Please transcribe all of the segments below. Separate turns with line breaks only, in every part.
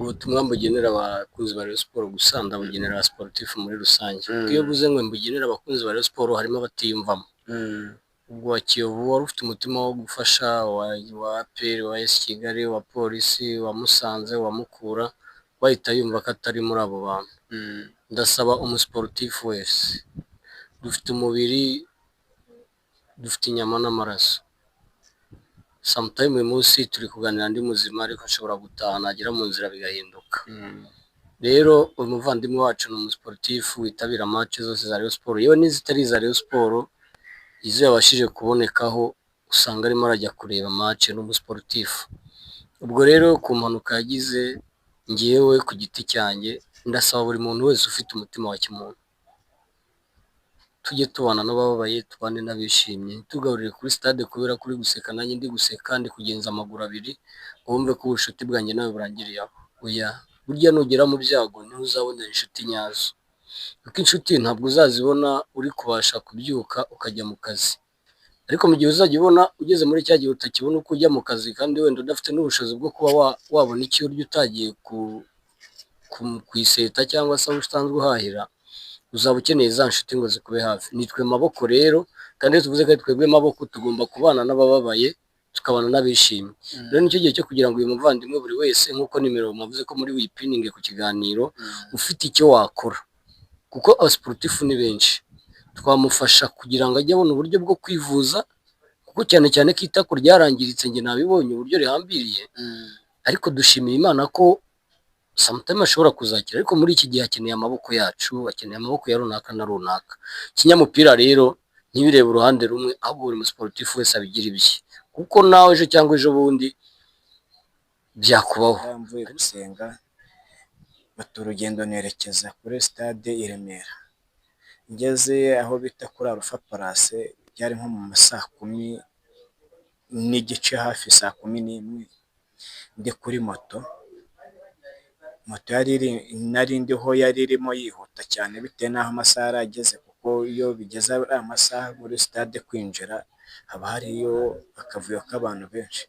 ubutumwa mbugenera abakunzi ba Rayon Sports gusa ndabugenera aba sportif muri rusange. Iyo uvuze ngo mbugenera abakunzi ba Rayon Sports harimo abatiyumvamo. Ubwo wa Kiyovu wari ufite umutima wo gufasha, wa APR, wa AS Kigali, wa Polisi, wa Musanze, wa Mukura, wahita yumva ko atari muri abo bantu. Ndasaba umusportif wese, dufite umubiri, dufite inyama n'amaraso. Sometime uyu munsi turi kuganira ndi muzima ariko nshobora gutaha nagera mu nzira bigahinduka. Rero uyu muvandimwe wacu ni umusportif witabira match zose za Rayon Sports, yewe n'izitari za Rayon Sports izo yabashije kubonekaho usanga arimo arajya kureba match n'umusportif. Ubwo rero ku mpanuka yagize, ngewe ku giti cyanjye ndasaba buri muntu wese ufite umutima wa kimuntu, tujye tubana n'abababaye, tubane n'abishimye, tugaburire kuri stade kubera kuri guseka nanjye ndi guseka, ndi kugenza amaguru abiri, wumve ko ubucuti bwanjye nawe burangiriye aho. Oya, burya nugera mu byago niho uzabonera inshuti nyazo, kuko inshuti ntabwo uzazibona uri kubasha kubyuka ukajya mu kazi, ariko mu gihe uzajya ubona ugeze muri cya gihe utakibona uko ujya mu kazi kandi wenda udafite n'ubushobozi bwo kuba wabona icyo urya utagiye ku iseta cyangwa se aho usanzwe uhahira, uzaba ukeneye za nshuti ngo zikube hafi. Nitwe maboko rero, kandi iyo tuvuze ko ari twebwe maboko tugomba kubana n'abababaye tukabana n'abishimye. Rero nicyo gihe cyo kugira ngo uyu muvandimwe buri wese, nk'uko nimero mwavuze ko muri wipininge ku kiganiro, ufite icyo wakora, kuko abasiporutifu ni benshi, twamufasha kugira ngo ajye abona uburyo bwo kwivuza, kuko cyane cyane ko itako ryarangiritse, njye nabibonye uburyo rihambiriye, ariko dushimiye Imana ko sometimes ashobora kuzakira, ariko muri iki gihe akeneye amaboko yacu, akeneye amaboko ya runaka na runaka. Kinyamupira rero ntibirebe uruhande rumwe, ahubwo buri musportif wese abigira ibye, kuko nawe ejo cyangwa ejo bundi byakubaho.
Mvuye gusenga bata urugendo nerekeza kuri stade i Remera, ngeze aho bita kuri Alpha Palace byari nko mu masaa 10 n'igice, hafi saa 11, ndi kuri moto nari ndiho yari irimo yihuta cyane bitewe n'aho amasaha arageze, kuko iyo bigeze amasaha muri stade kwinjira haba hariyo akavuyo k'abantu benshi.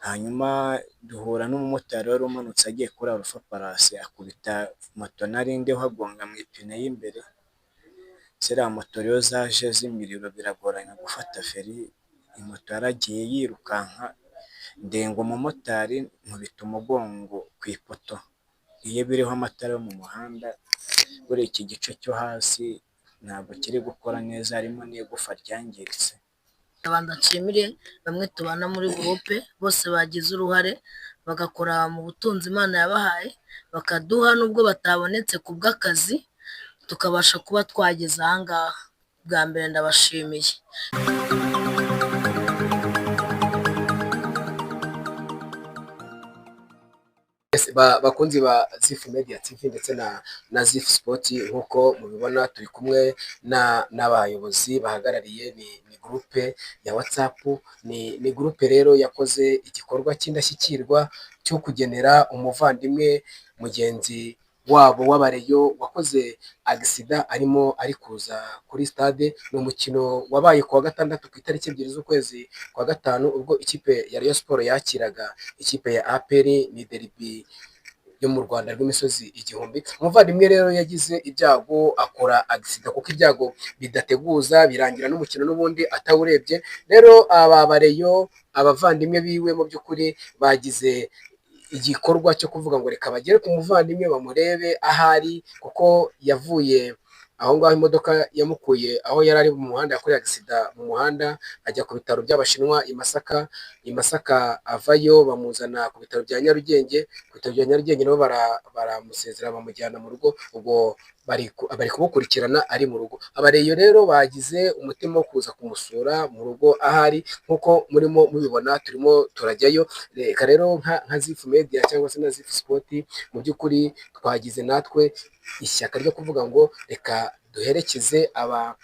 Hanyuma duhura n'umumotari wari umanutse agiye kuri Alpha Palace, akubita moto nari ndiho agonga mu ipine y'imbere. Ziriya moto rero zaje z'imiriro, biragorana gufata feri, moto yaragiye yirukanka, ndenga umumotari nkubita umugongo ku ipoto iyo biriho amatara yo mu muhanda. Kuri iki gice cyo hasi ntabwo kiri gukora neza, harimo n'igufa ryangiritse.
Abanza nshimire bamwe tubana muri groupe, bose bagize uruhare bagakora mu butunzi Imana yabahaye, bakaduha nubwo batabonetse ku bw'akazi, tukabasha kuba twageza aha ngaha. Bwa mbere ndabashimiye.
Bakunzi ba Zifu Media TV ndetse na Zifu Sport, nk'uko mubibona turi kumwe n'abayobozi bahagarariye ni groupe ya WhatsApp. Ni groupe rero yakoze igikorwa cy'indashyikirwa cyo kugenera umuvandimwe mugenzi wabo w'abareyo wakoze agisida arimo ari kuza kuri stade. Ni umukino wabaye kuwa gatandatu ku itariki 2 z'ukwezi kwa gatanu, ubwo ikipe ya Rayon Sports yakiraga ikipe ya APR. Ni derby yo mu Rwanda rw'imisozi igihumbi. Umuvandimwe rero yagize ibyago akora agisida, kuko ibyago bidateguza birangira n'umukino n'ubundi atawurebye. Rero aba bareyo abavandimwe biwe mu by'ukuri bagize igikorwa cyo kuvuga ngo reka bagere ku muvandimwe bamurebe ahari, kuko yavuye aho ngaho imodoka yamukuye aho yari ari mu muhanda, yakoreye agisida mu muhanda, ajya ku bitaro by'Abashinwa i Masaka, avayo bamuzana ku bitaro bya Nyarugenge. Ku bitaro bya Nyarugenge nabo baramusezera bamujyana mu rugo, ubwo bari kumukurikirana ari mu rugo. Abareyo rero bagize umutima wo kuza kumusura mu rugo ahari, nk'uko murimo mubibona turimo turajyayo. Reka rero nka Zifu Media cyangwa se na Zifu Sport, mu by'ukuri twagize natwe ishyaka ryo kuvuga ngo reka duherekeze aba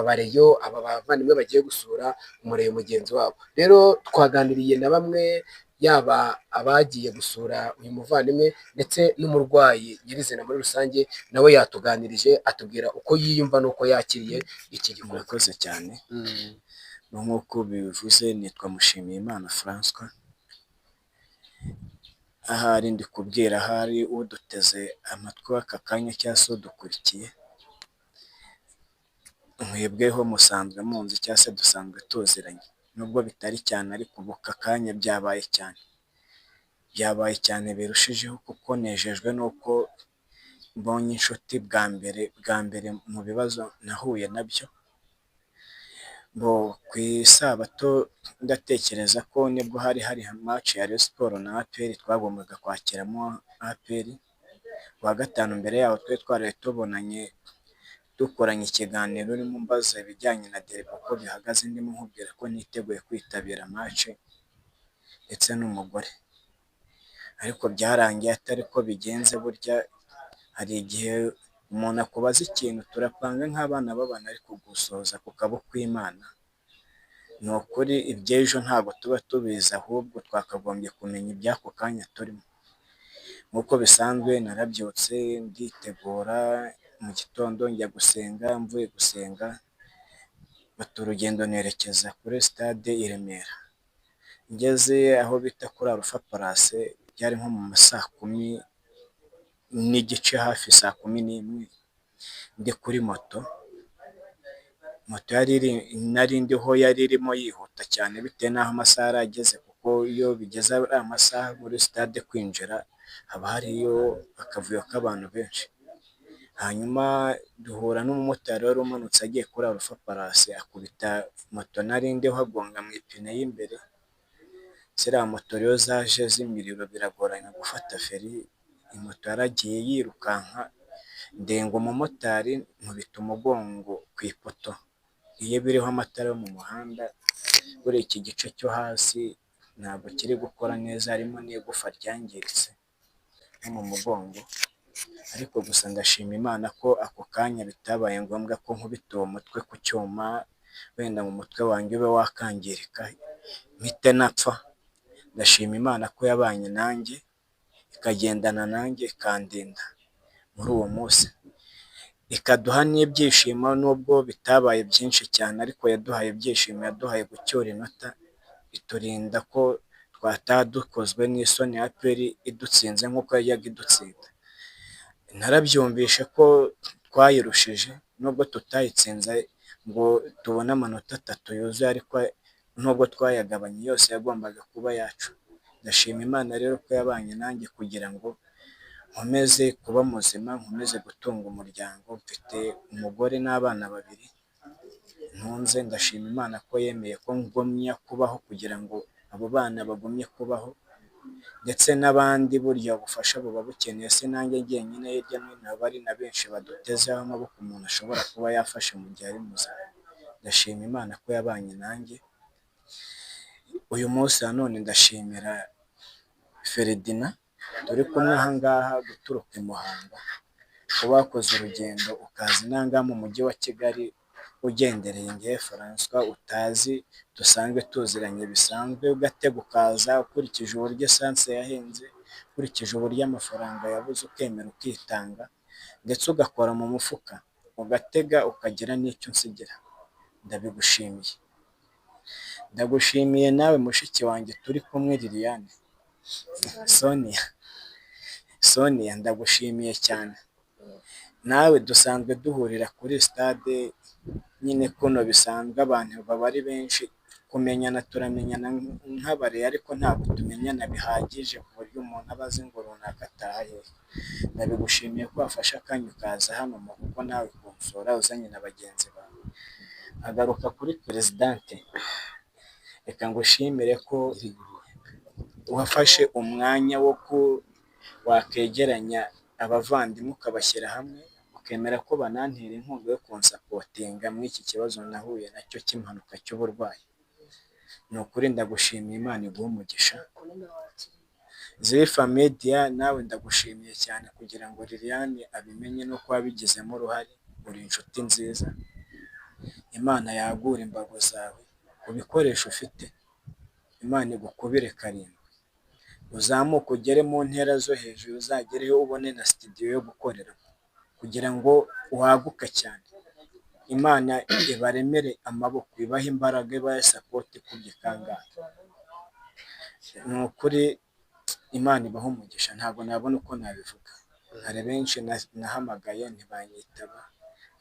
bareyo, aba bavandimwe bagiye gusura umureyo mugenzi wabo. Rero twaganiriye na bamwe, yaba abagiye gusura uyu muvandimwe ndetse n'umurwayi nyirizina muri rusange, nawe yatuganirije atubwira uko yiyumva n'uko yakiriye iki gikorwa.
Murakoze cyane. Nk'uko bivuze, nitwa Mushimiyimana François. ahari ndi kubwira ahari uduteze amatwi aka kanya cyangwa se udukurikiye, mwebweho musanzwe munzi cyangwa se dusanzwe tuziranye, nubwo bitari cyane ariko ubu aka kanya byabaye cyane birushijeho, kuko nejejwe nuko mbonye inshuti bwa mbere mu bibazo nahuye nabyo. Ku isabato ndatekereza ko nibwo hari match ya Rayon Sports na APR, twagombaga kwakiramo APR. Kuwa gatanu mbere yaho twari tubonanye dukoranye ikiganiro, urimo mbaza ibijyanye na derby uko bihagaze, ndimo nkubwira ko niteguye kwitabira match ndetse n'umugore, ariko byarangiye atari ko bigenze. Burya hari igihe umuntu akubaza ikintu, turapanga nk'abana b'abantu ariko gusohoza kukaba kw'Imana. Ni ukuri iby'ejo ntabwo tuba tubizi, ahubwo twakagombye kumenya iby'ako kanya turimo. Nk'uko bisanzwe narabyutse nditegura, mu gitondo njya gusenga, mvuye gusenga mfata urugendo nerekeza kuri stade i Remera. Ngeze aho bita kuri Alpha Palace byari nko mu ma saa 10:30, hafi saa 11, ndi kuri moto nari ndiho yari irimo yihuta cyane bitewe n'aho amasaha yari ageze, kuko iyo bigeze amasaha muri stade kwinjira haba hariyo akavuyo k'abantu benshi. Hanyuma duhura n'umumotari wari umanutse agiye kuri Alpha Palace, akubita moto nari ndiho agonga mu ipine y'imbere. Ziriya moto rero zaje z'imiriro, biragorana gufata feri. Moto yaragiye yirukanka, ndenga umumotari nkubita umugongo ku ipoto iyo biriho amatara yo mu muhanda. Buriya iki gice cyo hasi ntabwo kiri gukora neza, harimo n'igufa ryangiritse no mu mugongo, ariko gusa ndashima Imana ko ako kanya bitabaye ngombwa ko nkubita uwo mutwe ku cyuma, wenda mu mutwe wanjye ube wakangirika mpite napfa. Ndashima Imana ko yabanye nanjye, ikagendana nanjye, ikandinda muri uwo munsi, ikaduha n'ibyishimo. Nubwo bitabaye byinshi cyane ariko yaduhaye ibyishimo, yaduhaye gucyura inota, iturinda ko twataha dukozwe n'isoni APR idutsinze nk'uko yajyaga idutsinda. Narabyumvishe ko twayirushije, nubwo tutayitsinze ngo tubone amanota 3 yuzuye, ariko nubwo twayagabanye yose yagombaga kuba yacu. Ndashima Imana rero ko yabanye nanjye kugira ngo nkomeze kuba muzima, nkomeze gutunga umuryango. Mfite umugore n'abana 2 ntunze. Ndashima Imana ko yemeye ko ngomya kubaho kugira ngo abo bana bagumye kubaho, ndetse n'abandi. Burya ubufasha buba bukeneye, si nanjye jyenyine, hirya no hino haba hari na benshi badutezeho amaboko umuntu ashobora kuba yafashe mu gihe ari muzima. Ndashima Imana ko yabanye nanjye. Uyu munsi nanone ndashimira Feredina turi kumwe aha ngaha guturuka i Muhanga, kuba wakoze urugendo ukaza inanga mu mujyi wa Kigali ugendereye ngewe François utazi, dusanzwe tuziranye bisanzwe, ugatega ukaza ukurikije uburyo esanse yahenze, ukurikije uburyo amafaranga yabuze, ukemera ukitanga, ndetse ugakora mu mufuka, ugatega ukagira n'icyo unsigira. Ndabigushimiye. Ndagushimiye nawe mushiki wanjye turi kumwe Liliane, Sonia, ndagushimiye cyane. Nawe dusanzwe duhurira kuri stade nyine kuno bisanzwe, abantu baba ari benshi, kumenyana turamenyana nk'abare, ariko ntabwo tumenyana bihagije ku buryo umuntu aba azi ngo runaka atahe. Ndabigushimiye ko wafashe akanya ukaza hano mu rugo nawe kunsura uzanye na bagenzi bawe. Agaruka kuri Presidente, reka ngushimire ko wafashe umwanya wo wakegeranya abavandimwe ukabashyira hamwe, ukemera ko banantera inkunga yo kunsapotinga muri iki kibazo nahuye nacyo cy'impanuka cy'uburwayi. Ni ukuri ndagushimiye, Imana iguhe umugisha. Zephyr Media nawe ndagushimiye cyane kugira ngo Liliane abimenye no kuba abigizemo uruhare. Uri inshuti nziza. Imana yagura imbago zawe ku bikoresho ufite, Imana igukubire 7, uzamuke ugere mu ntera zo hejuru, uzagereyo ubone na studio yo gukorera kugira ngo waguke cyane. Imana ibaremere amaboko, ibahe imbaraga, ibahe support kubye kangahe. Ni ukuri Imana ibaha umugisha, ntabwo nabona uko nabivuga. Hari benshi nahamagaye ntibanyitaba,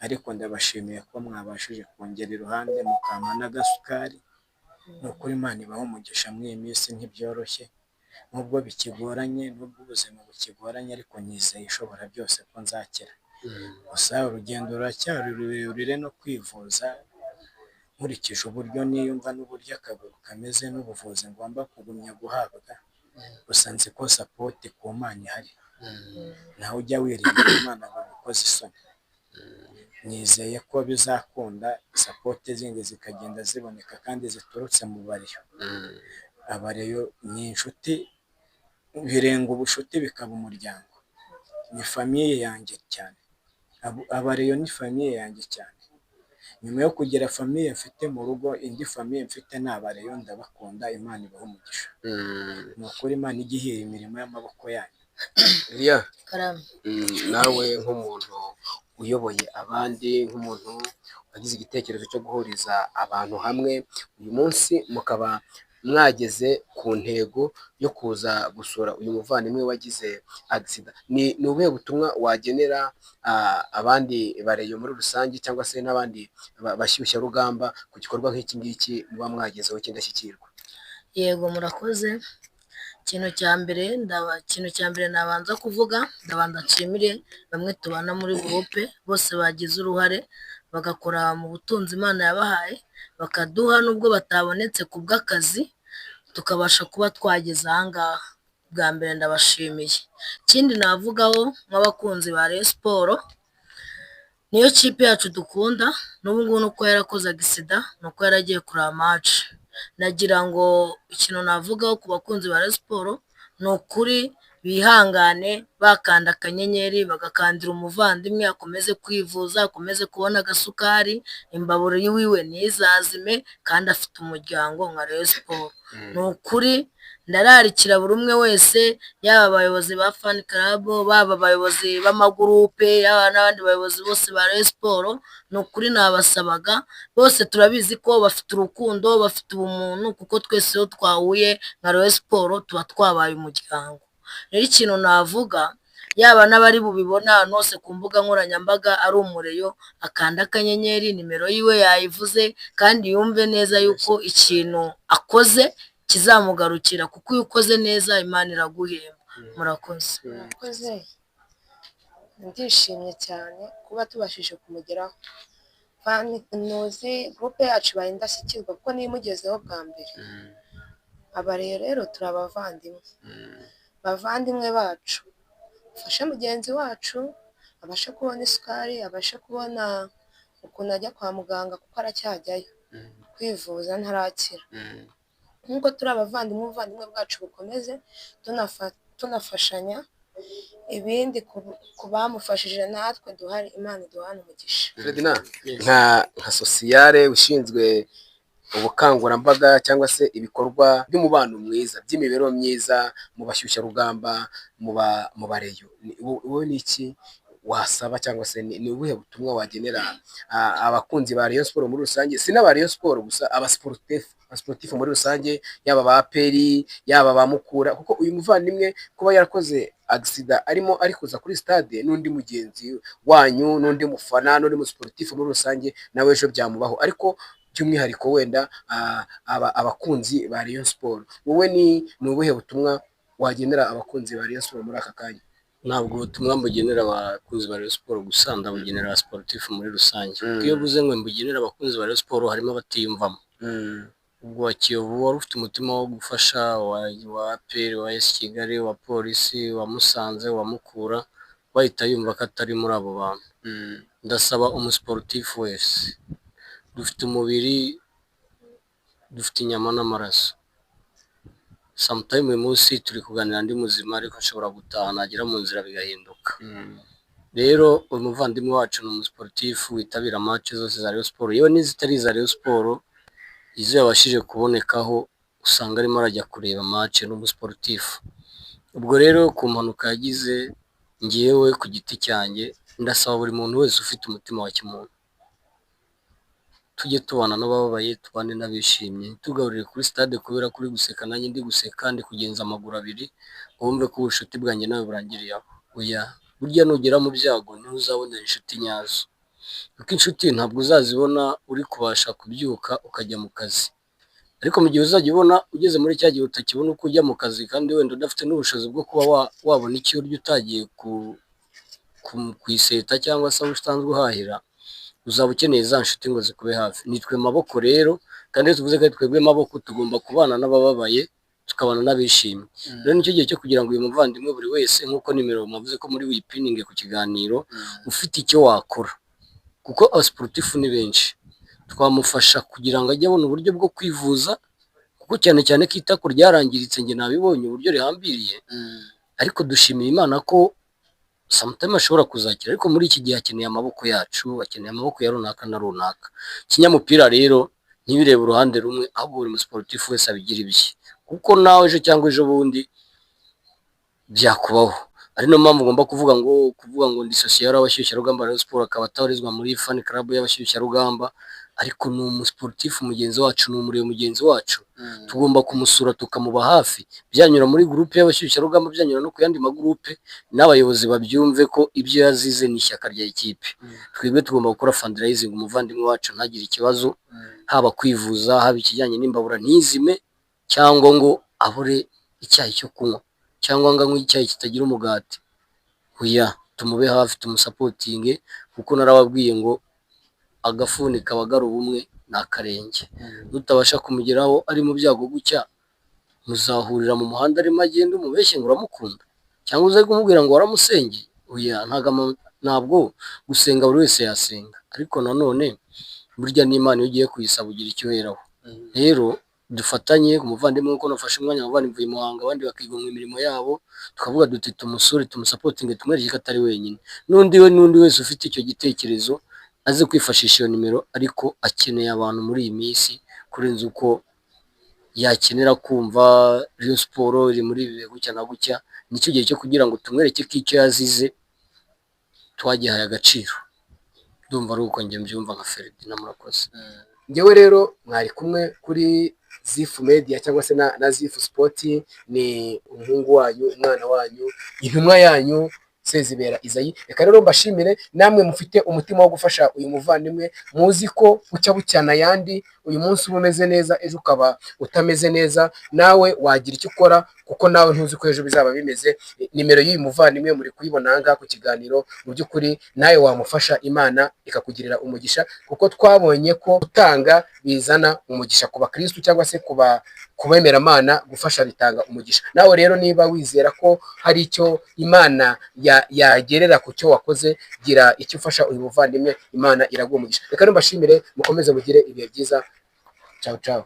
ariko ndabashimiye ko mwabashije kongera iruhande mukampa n'agasukari. Ni ukuri Imana ibaha umugisha, muri iyi minsi ntibyoroshye, nubwo bikigoranye, nubwo ubuzima bukigoranye, ariko nizeye ishobora byose ko nzakira. Gusa urugendo ruracyari rurerure no kwivuza, nkurikije uburyo niyumva n'uburyo akaguru kameze n'ubuvuzi ngomba kugumya guhabwa. Gusa nzi ko sapoti ku Mana ihari, nawe ujya wiringira Imana ngo ukoze isoni. Nizeye ko bizakunda, sapoti zindi zikagenda ziboneka kandi ziturutse mu Bareyo. Abareyo ni inshuti, birenga ubushuti bikaba umuryango, ni famiye yanjye cyane. Abareyo ni famiye yanjye cyane. Nyuma yo kugira famiye mfite mu rugo, indi famiye mfite ni Abareyo. Ndabakunda, Imana ibaha umugisha. Ni ukuri Imana ijya ihira imirimo y'amaboko yanyu.
Eliya,
karame.
nawe nk'umuntu uyoboye abandi, nk'umuntu wagize igitekerezo cyo guhuriza abantu hamwe, uyu munsi mukaba mwageze ku ntego yo kuza gusura uyu muvandimwe wagize agisida, ni ubuhe butumwa wagenera abandi Bareyo muri rusange, cyangwa se n'abandi bashyushyarugamba ku gikorwa nk'iki ngiki muba mwagezeho cy'indashyikirwa?
Yego, murakoze. Ikintu cya mbere nabanza kuvuga, ndabanza nshimire bamwe tubana muri gurupe bose bagize uruhare bagakora mu butunzi Imana yabahaye, bakaduha nubwo batabonetse ku bw'akazi, tukabasha kuba twageze aha ngaha. Bwa mbere ndabashimiye. Ikindi navugaho nk'abakunzi ba Rayon Sports, niyo kipe yacu dukunda, n'ubu ngubu nuko yarakoze agisida, nuko yaragiye kureba match. Nagira ngo ikintu navugaho ku bakunzi ba Rayon Sports, ni ukuri bihangane, bakanda akanyenyeri, bagakandira umuvandimwe akomeze kwivuza, akomeze kubona agasukari, imbabura yiwe ntizazime, kandi afite umuryango nka Rayon Sports. Ni ukuri ndararikira buri umwe wese, yaba abayobozi ba fan club, baba abayobozi b'amagurupe, yaba n'abandi bayobozi bose ba Rayon Sports, ni ukuri nabasabaga bose, turabizi ko bafite urukundo, bafite ubumuntu, kuko twese iyo twahuye nka Rayon Sports tuba twabaye umuryango. Rero ikintu navuga, yaba n'abari bubibona ahantu hose ku mbuga nkoranyambaga ari umureyo, akanda akanyenyeri, nimero yiwe yayivuze, kandi yumve neza yuko ikintu akoze kizamugarukira, kuko iyo ukoze neza Imana iraguhemba. Murakoze.
Murakoze, ndishimye cyane kuba tubashije kumugeraho. Ntuzi gurupe yacu ibaye indashyikirwa kuko niyo imugezeho bwa mbere. Abareyo rero turi abavandimwe, bavandimwe bacu. Ufashe mugenzi wacu abashe kubona isukari, abashe kubona ukuntu ajya kwa muganga, kuko aracyajyayo kwivuza ntarakira. Nk'uko turi abavandimwe, ubuvandimwe bwacu bukomeze, tunafashanya. Ibindi ku bamufashije natwe duhari, Imana iduhane umugisha.
Ferdinand, nka sosiyare ushinzwe ubukangurambaga cyangwa se ibikorwa by'umubano mwiza, by'imibereho myiza mu bashyushyarugamba, mu Bareyo, wowe ni iki wasaba, cyangwa se ni ubuhe butumwa wagenera abakunzi ba Rayon Sports muri rusange, si n'aba Rayon Sports gusa, abasportifu muri rusange, yaba ba Peri, yaba ba Mukura, kuko uyu muvandimwe kuba yarakoze agisida ari kuza kuri stade n'undi mugenzi wanyu, n'undi mufana, n'undi musportifu muri rusange, nawe ejo byamubaho, ariko by'umwihariko wenda abakunzi ba Rayon Sports, wowe ni ubuhe butumwa wagenera abakunzi ba Rayon Sports muri aka kanya?
Ntabwo ubutumwa mbugenera abakunzi ba Rayon Sports gusa, ndabugenera abasportifu muri rusange. Kuko iyo uvuze ngo mbugenera abakunzi ba Rayon Sports, harimo abatiyumvamo. Ubwo wa Kiyovu wari ufite umutima wo gufasha, wa APR, wa AS Kigali, wa Polisi, wa Musanze, wa Mukura, bahita yumva ko atari muri abo bantu. Ndasaba umusportifu wese, dufite umubiri, dufite inyama n'amaraso. Sometime uyu munsi turi kuganira ndi muzima, ariko nshobora gutaha nagera mu nzira bigahinduka. Rero uyu muvandimwe wacu ni umusportifu witabira match zose za Rayon Sports, yewe n'izitari iza Rayon Sports, izo yabashije kubonekaho usanga arimo arajya kureba match n'umusportifu. Ubwo rero ku mpanuka yagize, ngewe ku giti cyanjye ndasaba buri muntu wese ufite umutima wa kimuntu, tujye tubana n'abababaye tubane n'abishimye, tugaburire kuri stade kubera kuri guseka nanjye ndi guseka, ndi kugenza amaguru abiri, wumve ko ubucuti bwanjye nawe burangiriye aho. Oya, burya nugera mu byago niho uzabonera inshuti nyazo, kuko inshuti ntabwo uzazibona uri kubasha kubyuka ukajya mu kazi, ariko mu gihe uzajya ubona ugeze muri cya gihe utakibona uko ujya mu kazi, kandi wenda udafite n'ubushobozi bwo kuba wabona icyo urya utagiye ku iseta cyangwa se aho usanzwe uhahira, uzaba ukeneye za nshuti ngo zikube hafi. Nitwe maboko rero, kandi iyo tuvuze ko ari twebwe maboko tugomba kubana n'abababaye tukabana n'abishimye. Rero nicyo gihe cyo kugira ngo uyu muvandimwe buri wese, nk'uko nimero mwavuze ko muri wipininge ku kiganiro, ufite icyo wakora, kuko abasiporutifu ni benshi, twamufasha kugira ngo ajye abona uburyo bwo kwivuza, kuko cyane cyane ko itako ryarangiritse, njye nabibonye uburyo rihambiriye, ariko dushimiye Imana ko sometimes ashobora kuzakira, ariko muri iki gihe akeneye amaboko yacu, akeneye amaboko ya runaka na runaka. Ikinyamupira rero ntibirebe uruhande rumwe, ahubwo buri musiporutifu wese abigira ibye, kuko nawe ejo cyangwa ejo bundi byakubaho. Ari no mpamvu ugomba kuvuga ngo ndi sosiyete y'abashyushyarugamba Rayon Sports, akaba atabarizwa muri fan club y'abashyushyarugamba, ariko ni umusiporutifu mugenzi wacu, ni umurebe mugenzi wacu, tugomba kumusura tukamuba hafi, byanyura muri groupe y'abashyushyarugamba, byanyura no ku yandi magurupe, n'abayobozi babyumve ko ibyo yazize ni ishyaka rya ikipe. Twebwe tugomba gukora fundraising, umuvandimwe wacu ntagire ikibazo, haba kwivuza, haba ikijyanye n'imbabura ntizime, cyangwa ngo abure icyayi cyo kunywa, cyangwa ngo anywe icyayi kitagira umugati. Oya, tumube hafi, tumusapotinge, kuko narababwiye ngo agafuni kabagara ubumwe ni akarenge. Nutabasha kumugeraho ari mu byago gutya, muzahurira mu muhanda arimo agenda umubeshye ngo uramukunda, cyangwa uze kumubwira ngo waramusengeye. Oya, ntabwo gusenga buri wese yasenga, ariko nanone burya n'Imana iyo ugiye kuyisaba ugira icyo uheraho. Rero dufatanye ku muvandimwe, kuko nafashe umwanya muvandimwe mvuye i Muhanga, abandi bakigomwa imirimo yabo, tukavuga duti tumusure, tumusapotinge, tumwereke ko atari wenyine. N'undi wese ufite icyo gitekerezo aze kwifashisha iyo nimero, ariko akeneye abantu muri iyi minsi kurenza uko yakenera kumva Rayon Sports iri muri ibi gutya na gutya. Nicyo gihe cyo kugira ngo tumwereke ko icyo yazize twagihaye agaciro. Ndumva ari uko njye mbyumva nka Ferdinand, murakoze.
Njyewe rero mwari kumwe kuri Zifu Media cyangwa se na Zifu Sport, ni umuhungu wanyu, umwana wanyu, intumwa yanyu Sezibera Isayi. Reka rero mbashimire namwe mufite umutima wo gufasha uyu muvandimwe, muzi ko bucya bucyana yandi, uyu munsi uba umeze neza, ejo ukaba utameze neza, nawe wagira icyo ukora, kuko nawe ntuzi ko ejo bizaba bimeze. Nimero y'uyu muvandimwe muri kuyibona aha ngaha ku kiganiro, mu by'ukuri nawe wamufasha, Imana ikakugirira umugisha, kuko twabonye ko gutanga bizana umugisha ku bakristo cyangwa se ku bemeramana, gufasha bitanga umugisha. Nawe rero niba wizera ko hari icyo Imana yagerera ku cyo wakoze, gira icyo ufasha uyu muvandimwe, Imana iraguha umugisha. Reka mbashimire, mukomeze mugire ibihe byiza. Ciao ciao.